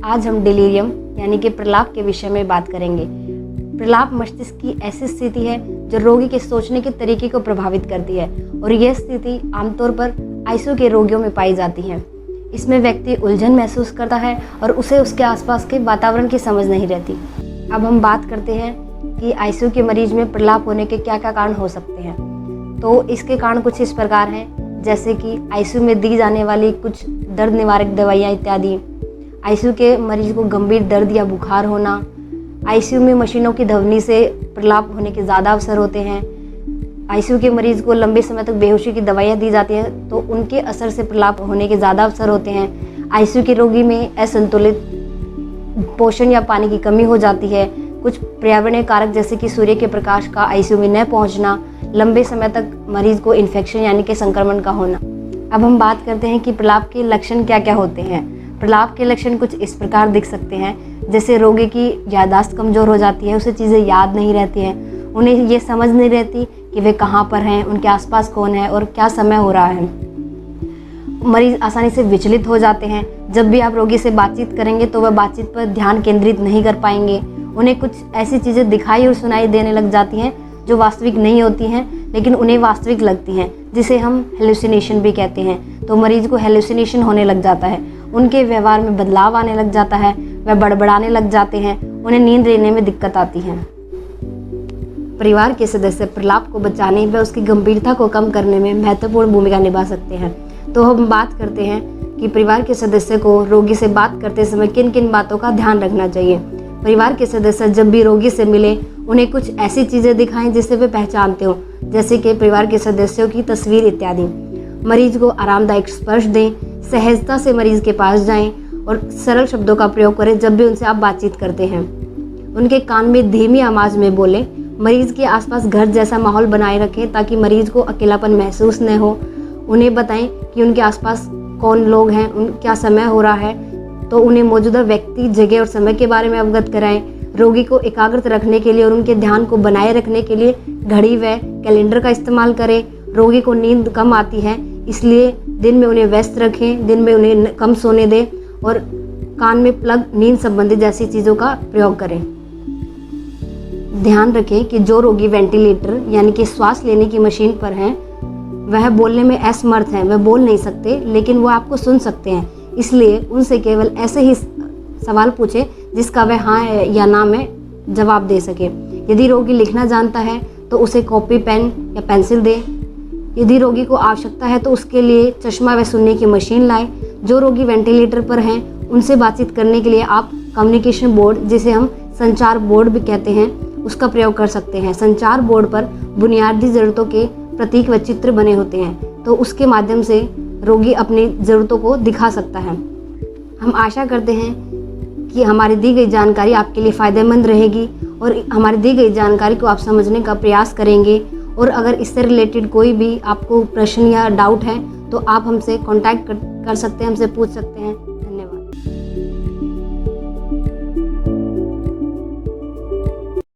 आज हम डिलीरियम यानी कि प्रलाप के विषय में बात करेंगे। प्रलाप मस्तिष्क की ऐसी स्थिति है जो रोगी के सोचने के तरीके को प्रभावित करती है और यह स्थिति आमतौर पर आईसीयू के रोगियों में पाई जाती है। इसमें व्यक्ति उलझन महसूस करता है और उसे उसके आसपास के वातावरण की समझ नहीं रहती। अब हम बात करते हैं कि आईसीयू के मरीज में प्रलाप होने के क्या क्या कारण हो सकते हैं। तो इसके कारण कुछ इस प्रकार हैं, जैसे कि आईसीयू में दी जाने वाली कुछ दर्द निवारक दवाइयाँ इत्यादि, आईसीयू के मरीज को गंभीर दर्द या बुखार होना, आईसीयू में मशीनों की ध्वनि से प्रलाप होने के ज़्यादा अवसर होते हैं, आईसीयू के मरीज को लंबे समय तक बेहोशी की दवाइयाँ दी जाती हैं तो उनके असर से प्रलाप होने के ज़्यादा अवसर होते हैं, आईसीयू के रोगी में असंतुलित पोषण या पानी की कमी हो जाती है, कुछ पर्यावरणीय कारक जैसे कि सूर्य के प्रकाश का आईसीयू में न पहुंचना, लंबे समय तक मरीज को इन्फेक्शन यानी कि संक्रमण का होना। अब हम बात करते हैं कि प्रलाप के लक्षण क्या क्या होते हैं। प्रलाप के लक्षण कुछ इस प्रकार दिख सकते हैं, जैसे रोगी की याददाश्त कमज़ोर हो जाती है, उसे चीज़ें याद नहीं रहती हैं, उन्हें ये समझ नहीं रहती कि वे कहाँ पर हैं, उनके आसपास कौन है और क्या समय हो रहा है। मरीज आसानी से विचलित हो जाते हैं। जब भी आप रोगी से बातचीत करेंगे तो वह बातचीत पर ध्यान केंद्रित नहीं कर पाएंगे। उन्हें कुछ ऐसी चीज़ें दिखाई और सुनाई देने लग जाती हैं जो वास्तविक नहीं होती हैं लेकिन उन्हें वास्तविक लगती हैं, जिसे हम हेलुसिनेशन भी कहते हैं। तो मरीज को हेलुसिनेशन होने लग जाता है, उनके व्यवहार में बदलाव आने लग जाता है, वह बड़बड़ाने लग जाते हैं, उन्हें नींद लेने में दिक्कत आती है। परिवार के सदस्य प्रलाप को बचाने व उसकी गंभीरता को कम करने में महत्वपूर्ण भूमिका निभा सकते हैं। तो हम बात करते हैं कि परिवार के सदस्य को रोगी से बात करते समय किन किन बातों का ध्यान रखना चाहिए। परिवार के सदस्य जब भी रोगी से मिले उन्हें कुछ ऐसी चीज़ें दिखाएं जिससे वे पहचानते हो, जैसे कि परिवार के सदस्यों की तस्वीर इत्यादि। मरीज को आरामदायक स्पर्श दें, सहजता से मरीज के पास जाएं और सरल शब्दों का प्रयोग करें जब भी उनसे आप बातचीत करते हैं। उनके कान में धीमी आवाज़ में बोलें। मरीज के आसपास घर जैसा माहौल बनाए रखें ताकि मरीज को अकेलापन महसूस न हो। उन्हें बताएं कि उनके आसपास कौन लोग हैं, क्या समय हो रहा है, तो उन्हें मौजूदा व्यक्ति, जगह और समय के बारे में अवगत कराएं। रोगी को एकाग्रत रखने के लिए और उनके ध्यान को बनाए रखने के लिए घड़ी व कैलेंडर का इस्तेमाल करें। रोगी को नींद कम आती है, इसलिए दिन में उन्हें व्यस्त रखें, दिन में उन्हें कम सोने दें और कान में प्लग, नींद संबंधी जैसी चीज़ों का प्रयोग करें। ध्यान रखें कि जो रोगी वेंटिलेटर यानी कि श्वास लेने की मशीन पर हैं वह बोलने में असमर्थ हैं, वह बोल नहीं सकते लेकिन वो आपको सुन सकते हैं, इसलिए उनसे केवल ऐसे ही सवाल पूछें जिसका वह हाँ या ना में जवाब दे सके। यदि रोगी लिखना जानता है तो उसे कॉपी, पेन या पेंसिल दें। यदि रोगी को आवश्यकता है तो उसके लिए चश्मा व सुनने की मशीन लाएं। जो रोगी वेंटिलेटर पर हैं उनसे बातचीत करने के लिए आप कम्युनिकेशन बोर्ड, जिसे हम संचार बोर्ड भी कहते हैं, उसका प्रयोग कर सकते हैं। संचार बोर्ड पर बुनियादी ज़रूरतों के प्रतीक व चित्र बने होते हैं, तो उसके माध्यम से रोगी अपनी ज़रूरतों को दिखा सकता है। हम आशा करते हैं कि हमारी दी गई जानकारी आपके लिए फ़ायदेमंद रहेगी और हमारी दी गई जानकारी को आप समझने का प्रयास करेंगे। और अगर इससे रिलेटेड कोई भी आपको प्रश्न या डाउट है तो आप हमसे कांटेक्ट कर सकते हैं, हमसे पूछ सकते हैं।